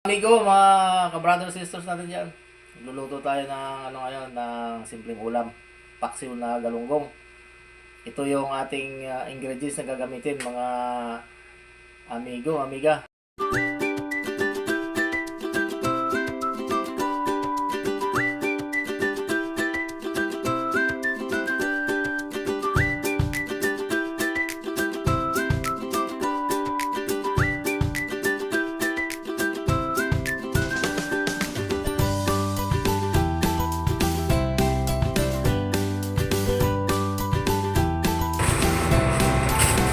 Amigo, mga ka-brothers sisters natin dyan. Luluto tayo ng ngayon, ng simpleng ulam. Paksiw na galunggong. Ito yung ating ingredients na gagamitin, mga amigo, amiga.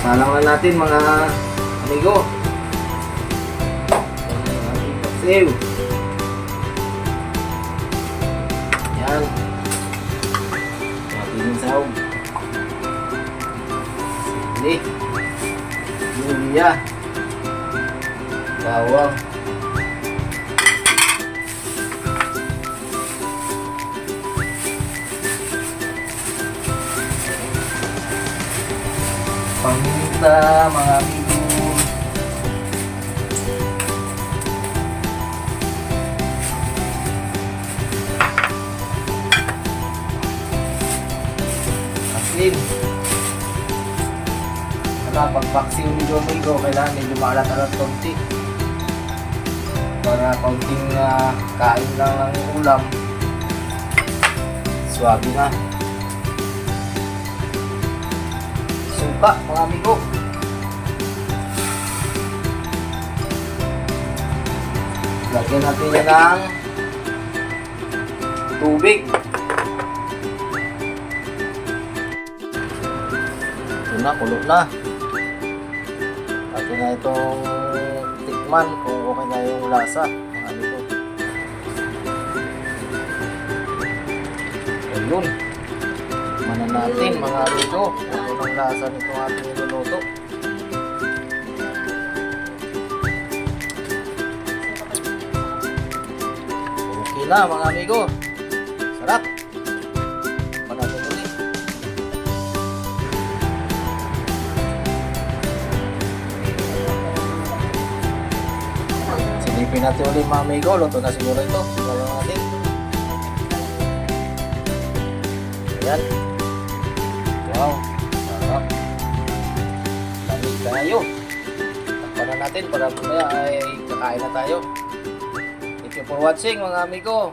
Salang na natin mga amigo. Ating paksiw. Yan. Ating yung sahog. Sili. Luya. Bawang. Paminta, mga amigo. Asin. Pagpaksiw ni amigo, kailangan medyo maalat-alat konti para kaunting kain lang ng ulam. Swabe na. Suka, mga amigo. Lagyan natin yan ng tubig. Ito na, kulo na. Lagyan na itong tikman kung okay na yung lasa, mga amigo. Ayun. Tikman na natin, mga amigo. Ang lasa nito ating niluluto. Okay na, mga amigo. Sarap. Panatid ulit. Silipin natin ulit, mga amigo. Luto na siguro ito. Tingnan natin. Ayan. Wow. Lamig tayo. Takpan na natin para mamaya ay kakain na tayo. Thank you for watching, mga amigo.